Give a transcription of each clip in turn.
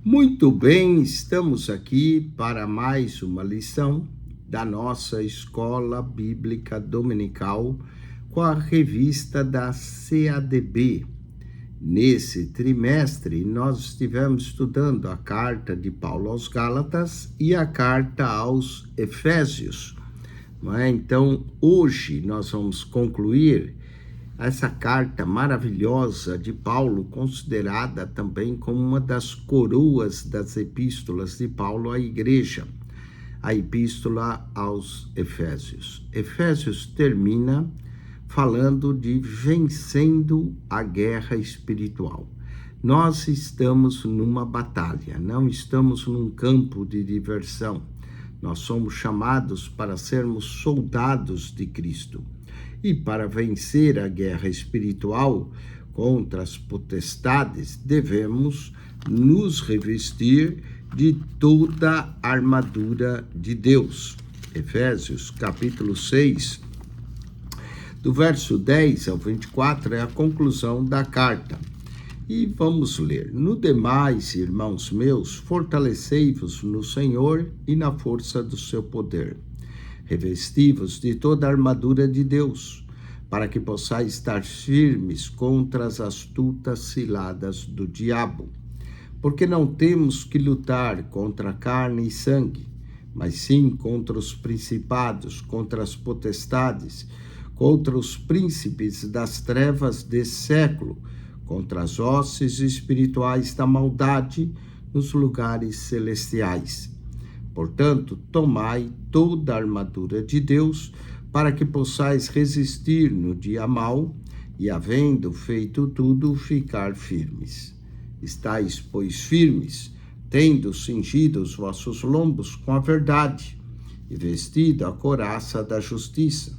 Muito bem, estamos aqui para mais uma lição da nossa Escola Bíblica Dominical com a revista da CADB. Nesse trimestre, nós estivemos estudando a carta de Paulo aos Gálatas e a carta aos Efésios. Não é? Então, hoje nós vamos concluir essa carta maravilhosa de Paulo, considerada também como uma das coroas das epístolas de Paulo à igreja, a epístola aos Efésios. Efésios termina falando de vencendo a guerra espiritual. Nós estamos numa batalha, não estamos num campo de diversão. Nós somos chamados para sermos soldados de Cristo. E para vencer a guerra espiritual contra as potestades, devemos nos revestir de toda a armadura de Deus. Efésios capítulo 6, do verso 10 ao 24, é a conclusão da carta. E vamos ler. No demais, irmãos meus, fortalecei-vos no Senhor e na força do seu poder. Revesti-vos de toda a armadura de Deus, para que possais estar firmes contra as astutas ciladas do diabo. Porque não temos que lutar contra carne e sangue, mas sim contra os principados, contra as potestades, contra os príncipes das trevas desse século, contra as hostes espirituais da maldade nos lugares celestiais. Portanto, tomai toda a armadura de Deus, para que possais resistir no dia mau e, havendo feito tudo, ficar firmes. Estais, pois, firmes, tendo cingido os vossos lombos com a verdade, e vestido a couraça da justiça,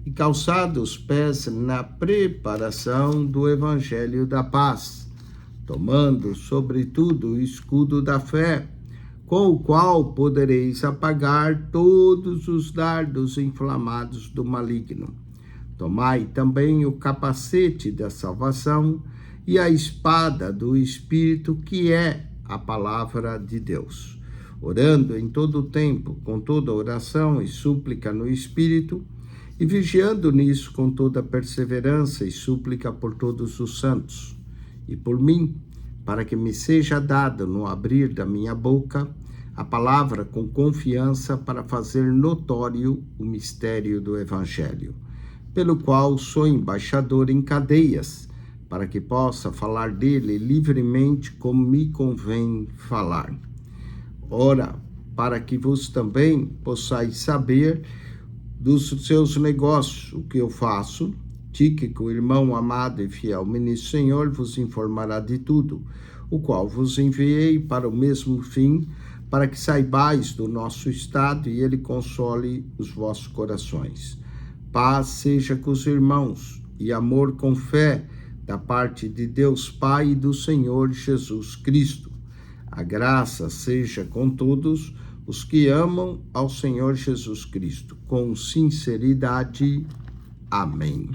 e calçado os pés na preparação do evangelho da paz, tomando, sobretudo, o escudo da fé, com o qual podereis apagar todos os dardos inflamados do maligno. Tomai também o capacete da salvação e a espada do Espírito, que é a palavra de Deus, orando em todo o tempo, com toda oração e súplica no Espírito, e vigiando nisso com toda perseverança e súplica por todos os santos, e por mim, para que me seja dado no abrir da minha boca a palavra com confiança para fazer notório o mistério do Evangelho, pelo qual sou embaixador em cadeias, para que possa falar dele livremente como me convém falar. Ora, para que vos também possais saber dos seus negócios, o que eu faço, Tíquico, irmão amado e fiel ministro Senhor, vos informará de tudo, o qual vos enviei para o mesmo fim, para que saibais do nosso estado e ele console os vossos corações. Paz seja com os irmãos e amor com fé da parte de Deus Pai e do Senhor Jesus Cristo. A graça seja com todos os que amam ao Senhor Jesus Cristo, com sinceridade. Amém.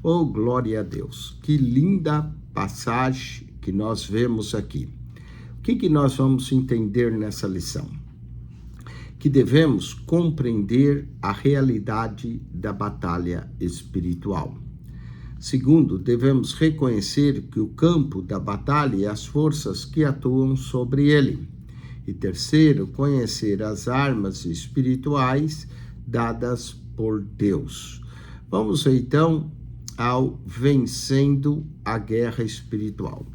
Oh, glória a Deus! Que linda passagem que nós vemos aqui. O que nós vamos entender nessa lição? Que devemos compreender a realidade da batalha espiritual. Segundo, devemos reconhecer que o campo da batalha e as forças que atuam sobre ele. E terceiro, conhecer as armas espirituais dadas por Deus. Vamos então ao vencendo a guerra espiritual.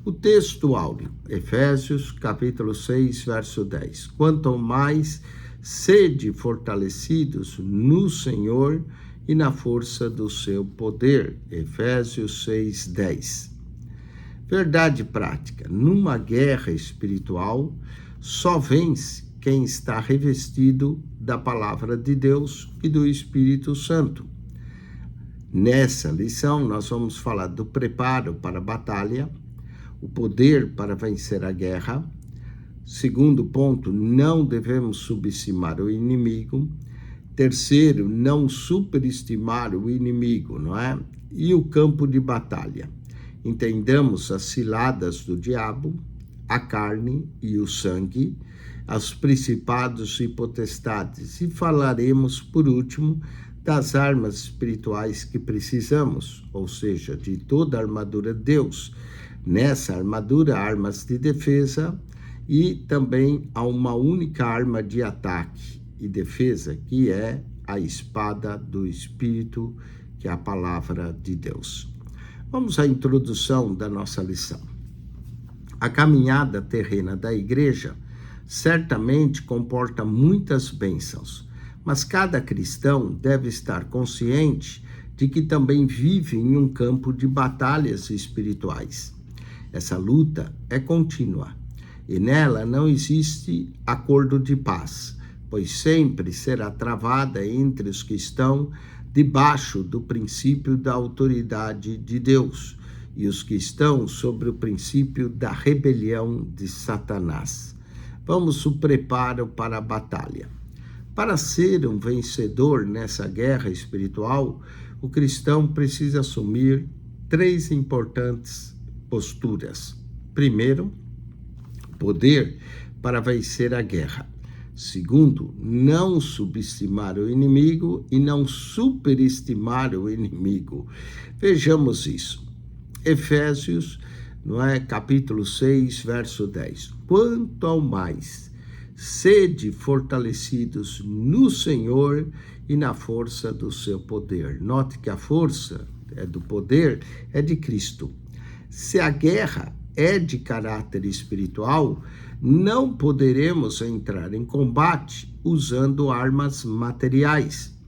O texto áureo, Efésios capítulo 6, verso 10. Quanto mais sede fortalecidos no Senhor e na força do seu poder. Efésios 6, 10. Verdade prática. Numa guerra espiritual, só vence quem está revestido da palavra de Deus e do Espírito Santo. Nessa lição, nós vamos falar do preparo para a batalha, o poder para vencer a guerra. Segundo ponto, não devemos subestimar o inimigo. Terceiro, não superestimar o inimigo, não é? E o campo de batalha. Entendamos as ciladas do diabo, a carne e o sangue, aos principados e potestades, e falaremos, por último, das armas espirituais que precisamos, ou seja, de toda a armadura de Deus. Nessa armadura, armas de defesa e também há uma única arma de ataque e defesa, que é a espada do Espírito, que é a palavra de Deus. Vamos à introdução da nossa lição. A caminhada terrena da igreja certamente comporta muitas bênçãos, mas cada cristão deve estar consciente de que também vive em um campo de batalhas espirituais. Essa luta é contínua e nela não existe acordo de paz, pois sempre será travada entre os que estão debaixo do princípio da autoridade de Deus e os que estão sobre o princípio da rebelião de Satanás. Vamos o preparo para a batalha. Para ser um vencedor nessa guerra espiritual, o cristão precisa assumir 3 importantes posturas. Primeiro, poder para vencer a guerra. Segundo, não subestimar o inimigo e não superestimar o inimigo. Vejamos isso. Efésios, capítulo 6, verso 10. Quanto ao mais, sede fortalecidos no Senhor e na força do seu poder. Note que a força do poder é de Cristo. Se a guerra é de caráter espiritual, não poderemos entrar em combate usando armas materiais.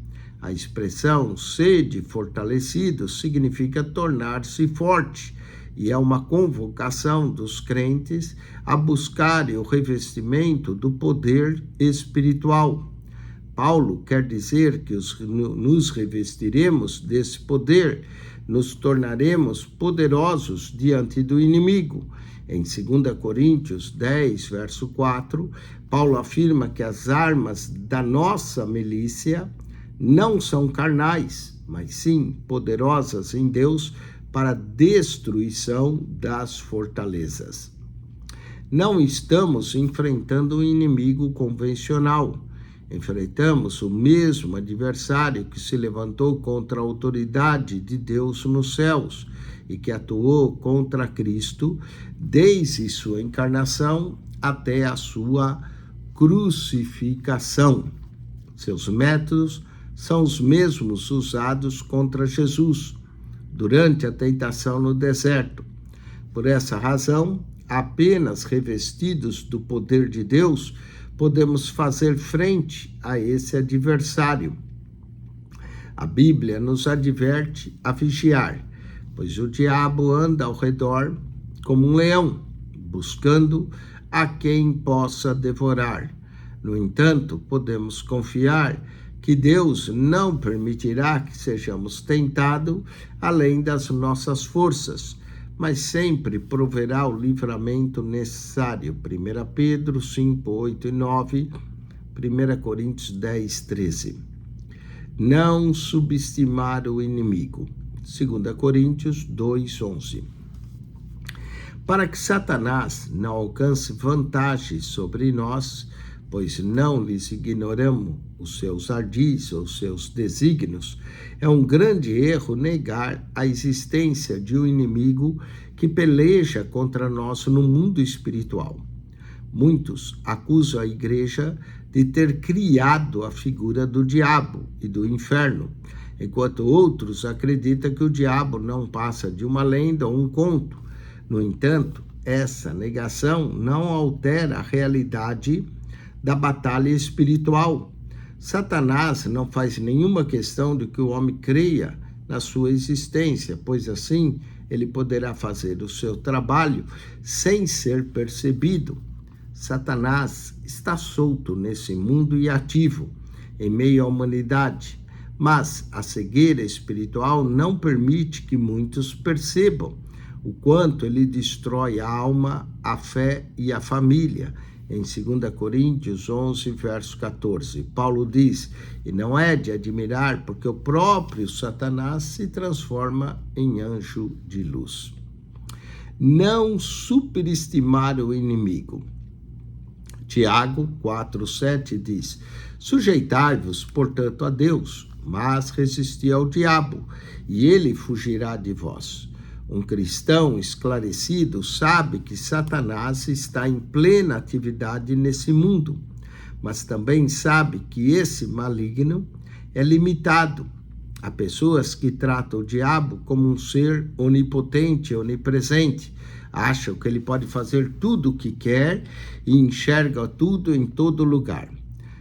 A expressão sede fortalecido significa tornar-se forte e é uma convocação dos crentes a buscarem o revestimento do poder espiritual. Paulo quer dizer que nos revestiremos desse poder, nos tornaremos poderosos diante do inimigo. Em 2 Coríntios 10, verso 4, Paulo afirma que as armas da nossa milícia não são carnais, mas sim poderosas em Deus para a destruição das fortalezas. Não estamos enfrentando um inimigo convencional. Enfrentamos o mesmo adversário que se levantou contra a autoridade de Deus nos céus e que atuou contra Cristo desde sua encarnação até a sua crucificação. Seus métodos são os mesmos usados contra Jesus durante a tentação no deserto. Por essa razão, apenas revestidos do poder de Deus, podemos fazer frente a esse adversário. A Bíblia nos adverte a vigiar, pois o diabo anda ao redor como um leão, buscando a quem possa devorar. No entanto, podemos confiar que Deus não permitirá que sejamos tentados além das nossas forças, mas sempre proverá o livramento necessário. 1 Pedro 5, 8 e 9, 1 Coríntios 10, 13. Não subestimar o inimigo. 2 Coríntios 2, 11. Para que Satanás não alcance vantagem sobre nós, pois não lhes ignoramos os seus ardis ou seus desígnios, é um grande erro negar a existência de um inimigo que peleja contra nós no mundo espiritual. Muitos acusam a igreja de ter criado a figura do diabo e do inferno, enquanto outros acreditam que o diabo não passa de uma lenda ou um conto. No entanto, essa negação não altera a realidade da batalha espiritual. Satanás não faz nenhuma questão de que o homem creia na sua existência, pois assim ele poderá fazer o seu trabalho sem ser percebido. Satanás está solto nesse mundo e ativo, em meio à humanidade, mas a cegueira espiritual não permite que muitos percebam o quanto ele destrói a alma, a fé e a família. Em 2 Coríntios 11, verso 14, Paulo diz: e não é de admirar, porque o próprio Satanás se transforma em anjo de luz. não superestimar o inimigo. Tiago 4,7 diz: sujeitai-vos, portanto, a Deus, mas resisti ao diabo, e ele fugirá de vós. Um cristão esclarecido sabe que Satanás está em plena atividade nesse mundo, mas também sabe que esse maligno é limitado. Há pessoas que tratam o diabo como um ser onipotente, onipresente. Acham que ele pode fazer tudo o que quer e enxerga tudo em todo lugar.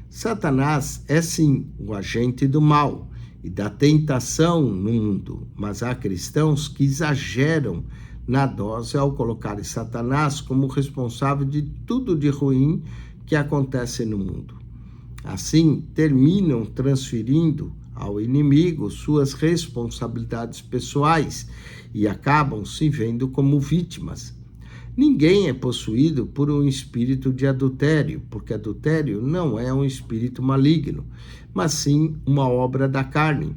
Satanás é sim o agente do mal e da tentação no mundo, mas há cristãos que exageram na dose ao colocar Satanás como responsável de tudo de ruim que acontece no mundo. Assim, terminam transferindo ao inimigo suas responsabilidades pessoais e acabam se vendo como vítimas. Ninguém é possuído por um espírito de adultério, porque adultério não é um espírito maligno, mas sim uma obra da carne,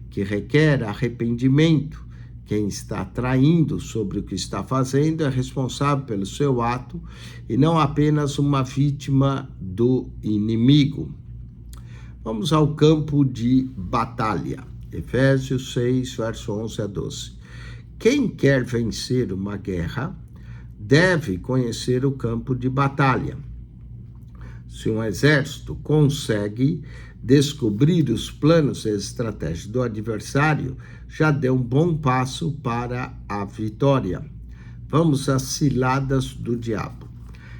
que requer arrependimento. Quem está traindo sobre o que está fazendo é responsável pelo seu ato e não apenas uma vítima do inimigo. Vamos ao campo de batalha. Efésios 6, verso 11 a 12. Quem quer vencer uma guerra deve conhecer o campo de batalha. Se um exército consegue descobrir os planos e estratégias do adversário, já deu um bom passo para a vitória. Vamos às ciladas do diabo.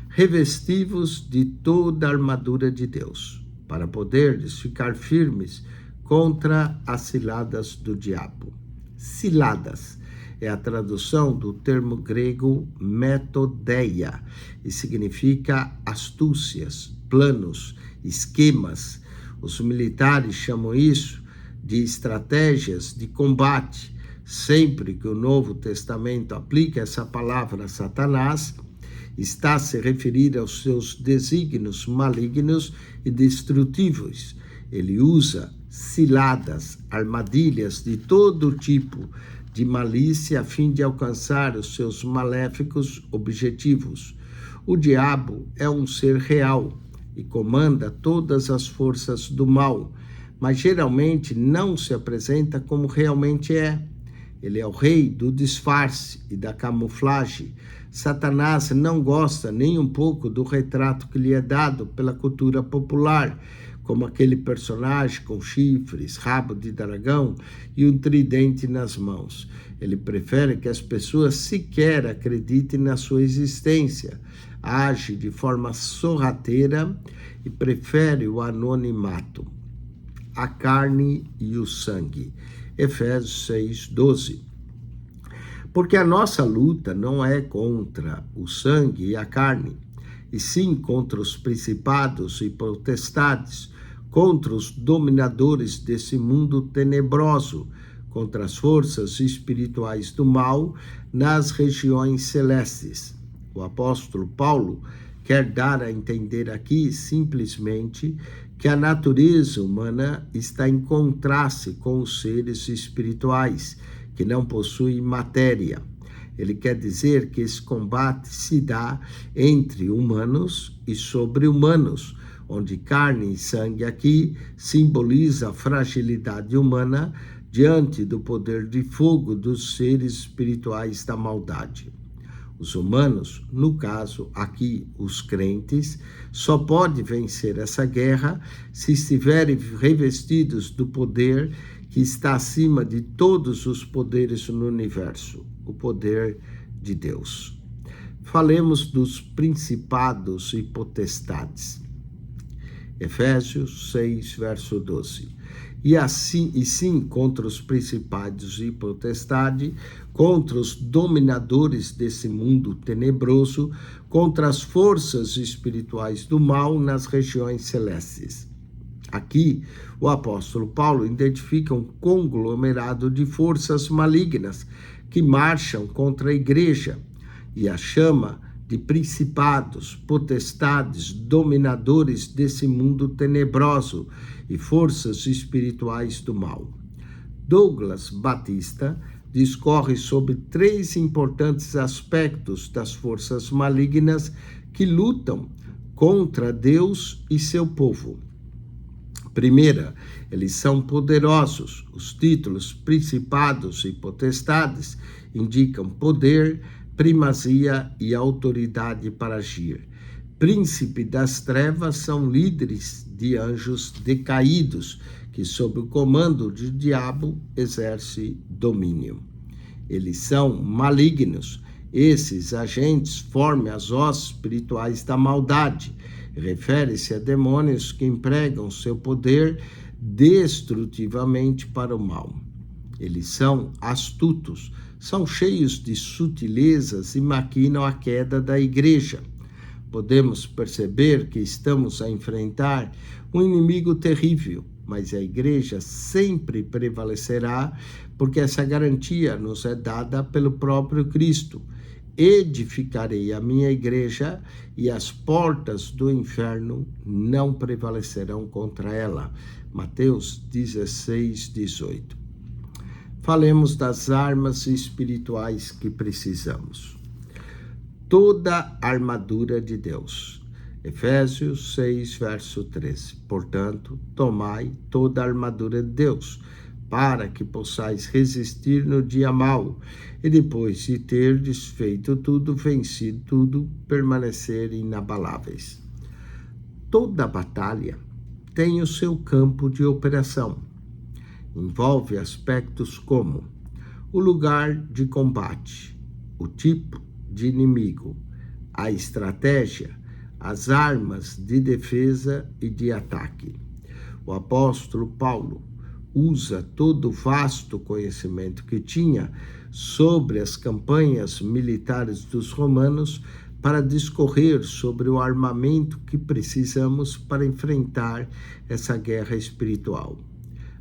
Revesti-vos de toda a armadura de Deus, para poderes ficar firmes contra as ciladas do diabo. Ciladas é a tradução do termo grego metodeia e significa astúcias, planos, esquemas. Os militares chamam isso de estratégias de combate. Sempre que o Novo Testamento aplica essa palavra a Satanás, está a se referir aos seus desígnios malignos e destrutivos. Ele usa ciladas, armadilhas de todo tipo de malícia a fim de alcançar os seus maléficos objetivos. O diabo é um ser real e comanda todas as forças do mal, mas geralmente não se apresenta como realmente é. Ele é o rei do disfarce e da camuflagem. Satanás não gosta nem um pouco do retrato que lhe é dado pela cultura popular, como aquele personagem com chifres, rabo de dragão e um tridente nas mãos. Ele prefere que as pessoas sequer acreditem na sua existência, age de forma sorrateira e prefere o anonimato, a carne e o sangue. Efésios 6, 12. Porque a nossa luta não é contra o sangue e a carne, e sim contra os principados e potestades, contra os dominadores desse mundo tenebroso, contra as forças espirituais do mal nas regiões celestes. O apóstolo Paulo quer dar a entender aqui simplesmente que a natureza humana está em contraste com os seres espirituais, que não possuem matéria. Ele quer dizer que esse combate se dá entre humanos e sobre-humanos, onde carne e sangue aqui simboliza a fragilidade humana diante do poder de fogo dos seres espirituais da maldade. Os humanos, no caso aqui os crentes, só podem vencer essa guerra se estiverem revestidos do poder que está acima de todos os poderes no universo, o poder de Deus. Falemos dos principados e potestades. Efésios 6, verso 12. E sim contra os principados e potestades, contra os dominadores desse mundo tenebroso, contra as forças espirituais do mal nas regiões celestes. Aqui, o apóstolo Paulo identifica um conglomerado de forças malignas que marcham contra a igreja e a chama de principados, potestades, dominadores desse mundo tenebroso e forças espirituais do mal. Douglas Batista discorre sobre 3 importantes aspectos das forças malignas que lutam contra Deus e seu povo. Primeira, eles são poderosos. Os títulos principados e potestades indicam poder, primazia e autoridade para agir. Príncipe das trevas são líderes de anjos decaídos, que sob o comando de diabo exerce domínio. Eles são malignos. Esses agentes formam as hostes espirituais da maldade. Refere-se a demônios que empregam seu poder destrutivamente para o mal. Eles são astutos, são cheios de sutilezas e maquinam a queda da igreja. Podemos perceber que estamos a enfrentar um inimigo terrível, mas a igreja sempre prevalecerá, porque essa garantia nos é dada pelo próprio Cristo. Edificarei a minha igreja e as portas do inferno não prevalecerão contra ela. Mateus 16, 18. Falemos das armas espirituais que precisamos. Toda a armadura de Deus. Efésios 6, verso 13. Portanto, tomai toda a armadura de Deus, para que possais resistir no dia mau, e depois de terdes feito tudo, vencido tudo, permanecer inabaláveis. Toda batalha tem o seu campo de operação. Envolve aspectos como o lugar de combate, o tipo de inimigo, a estratégia, as armas de defesa e de ataque. O apóstolo Paulo usa todo o vasto conhecimento que tinha sobre as campanhas militares dos romanos para discorrer sobre o armamento que precisamos para enfrentar essa guerra espiritual.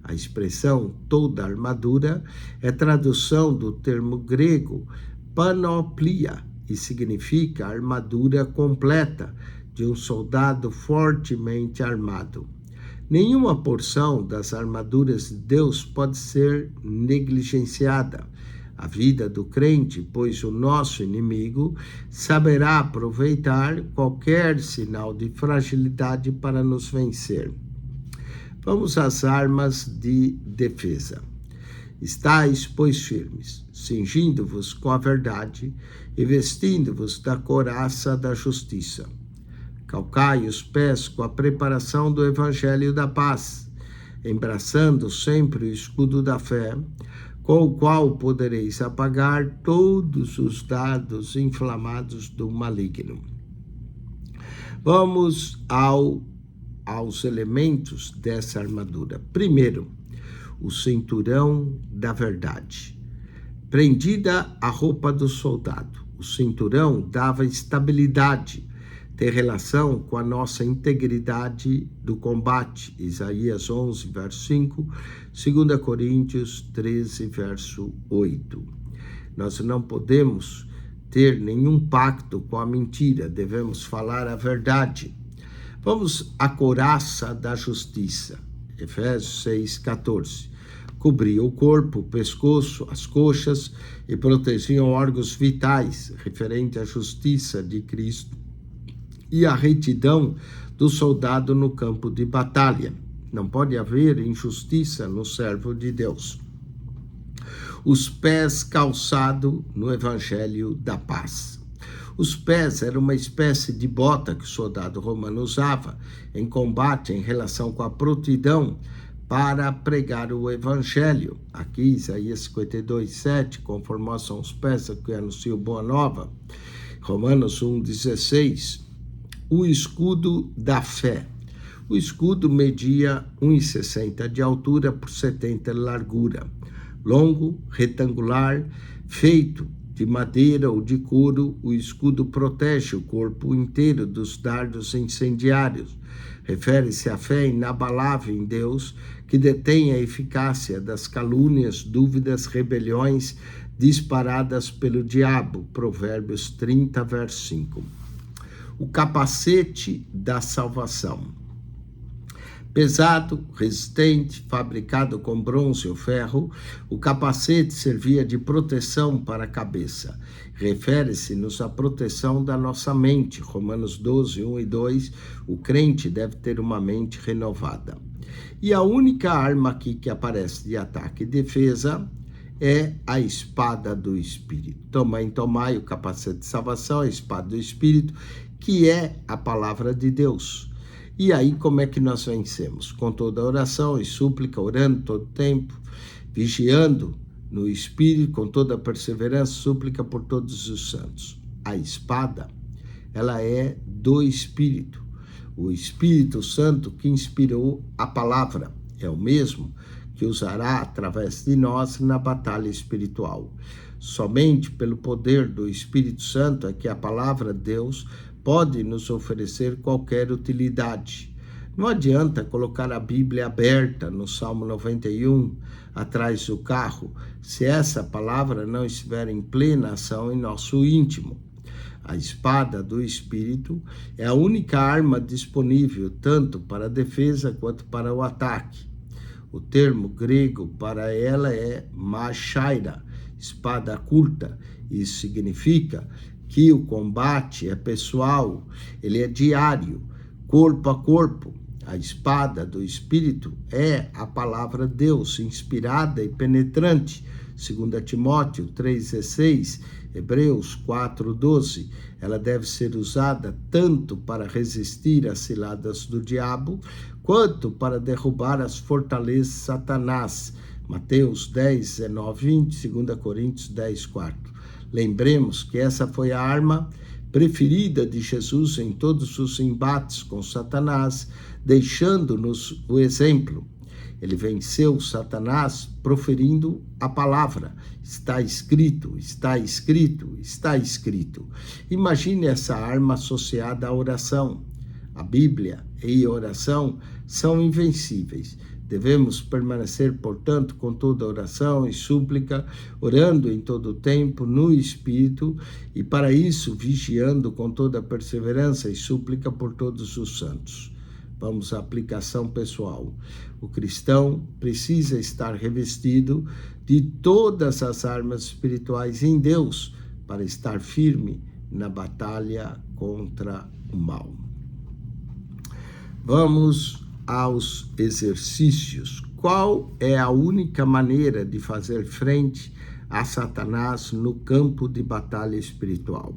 A expressão toda a armadura é tradução do termo grego panoplia e significa a armadura completa de um soldado fortemente armado. Nenhuma porção das armaduras de Deus pode ser negligenciada. A vida do crente, pois o nosso inimigo saberá aproveitar qualquer sinal de fragilidade para nos vencer. Vamos às armas de defesa. Estais, pois, firmes, cingindo-vos com a verdade e vestindo-vos da couraça da justiça. Calcai os pés com a preparação do evangelho da paz, embraçando sempre o escudo da fé, com o qual podereis apagar todos os dardos inflamados do maligno. Vamos aos elementos dessa armadura. Primeiro, o cinturão da verdade. Prendida a roupa do soldado, o cinturão dava estabilidade, tem relação com a nossa integridade do combate. Isaías 11, verso 5, 2 Coríntios 13, verso 8. Nós não podemos ter nenhum pacto com a mentira, devemos falar a verdade. Vamos à couraça da justiça. Efésios 6, 14. Cobria o corpo, o pescoço, as coxas e protegiam órgãos vitais, referente à justiça de Cristo e a retidão do soldado no campo de batalha. Não pode haver injustiça no servo de Deus. Os pés calçados no evangelho da paz. Os pés eram uma espécie de bota que o soldado romano usava em combate em relação com a prontidão para pregar o evangelho. Aqui, Isaías 52, 7, conforme são os pés que anunciam boa nova. Romanos 1, 16. O escudo da fé. O escudo media 1,60 de altura por 70 de largura. Longo, retangular, feito de madeira ou de couro, o escudo protege o corpo inteiro dos dardos incendiários. Refere-se à fé inabalável em Deus, que detém a eficácia das calúnias, dúvidas, rebeliões disparadas pelo diabo. Provérbios 30, verso 5. O capacete da salvação. Pesado, resistente, fabricado com bronze ou ferro, o capacete servia de proteção para a cabeça. Refere-se-nos à proteção da nossa mente. Romanos 12, 1 e 2, o crente deve ter uma mente renovada. E a única arma aqui que aparece de ataque e defesa é a espada do Espírito. Tomai o capacete de salvação, a espada do Espírito, que é a palavra de Deus. E aí, como é que nós vencemos? Com toda oração e súplica, orando todo tempo, vigiando no Espírito, com toda perseverança, súplica por todos os santos. A espada, ela é do Espírito. O Espírito Santo que inspirou a palavra é o mesmo que usará através de nós na batalha espiritual. Somente pelo poder do Espírito Santo é que a palavra de Deus pode nos oferecer qualquer utilidade. Não adianta colocar a Bíblia aberta no Salmo 91, atrás do carro, se essa palavra não estiver em plena ação em nosso íntimo. A espada do Espírito é a única arma disponível tanto para a defesa quanto para o ataque. O termo grego para ela é machaira, espada curta. Isso significa que o combate é pessoal, ele é diário, corpo a corpo. A espada do Espírito é a palavra de Deus, inspirada e penetrante. 2 Timóteo 3,16, Hebreus 4,12. Ela deve ser usada tanto para resistir às ciladas do diabo, quanto para derrubar as fortalezas de Satanás. Mateus 10, 19, 20, 2 Coríntios 10, 4. Lembremos que essa foi a arma preferida de Jesus em todos os embates com Satanás, deixando-nos o exemplo. Ele venceu Satanás proferindo a palavra. Está escrito, está escrito, está escrito. Imagine essa arma associada à oração. A Bíblia e a oração são invencíveis. Devemos permanecer, portanto, com toda oração e súplica, orando em todo o tempo no Espírito e, para isso, vigiando com toda perseverança e súplica por todos os santos. Vamos à aplicação pessoal. O cristão precisa estar revestido de todas as armas espirituais em Deus para estar firme na batalha contra o mal. Vamos aos exercícios. Qual é a única maneira de fazer frente a Satanás no campo de batalha espiritual?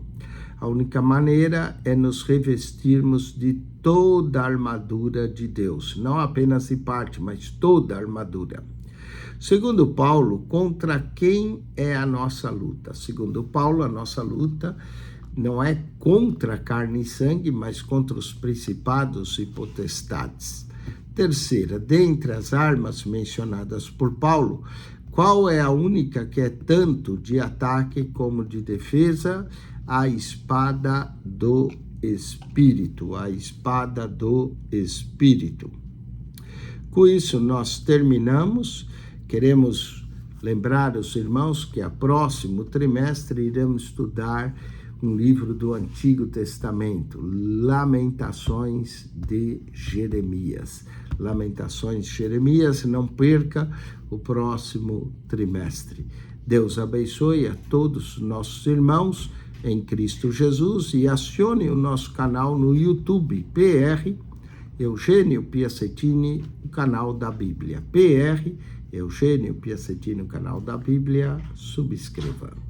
A única maneira é nos revestirmos de toda a armadura de Deus, não apenas de parte, mas toda a armadura. Segundo Paulo, contra quem é a nossa luta? Segundo Paulo, a nossa luta não é contra carne e sangue, mas contra os principados e potestades. Terceira, dentre as armas mencionadas por Paulo, qual é a única que é tanto de ataque como de defesa? A espada do Espírito, a espada do Espírito. Com isso, nós terminamos. Queremos lembrar os irmãos que a próximo trimestre iremos estudar um livro do Antigo Testamento, Lamentações de Jeremias. Lamentações de Jeremias, não perca o próximo trimestre. Deus abençoe a todos os nossos irmãos em Cristo Jesus e acione o nosso canal no YouTube, PR Eugênio Piacentini, o canal da Bíblia. PR Eugênio Piacentini, o canal da Bíblia, subscreva.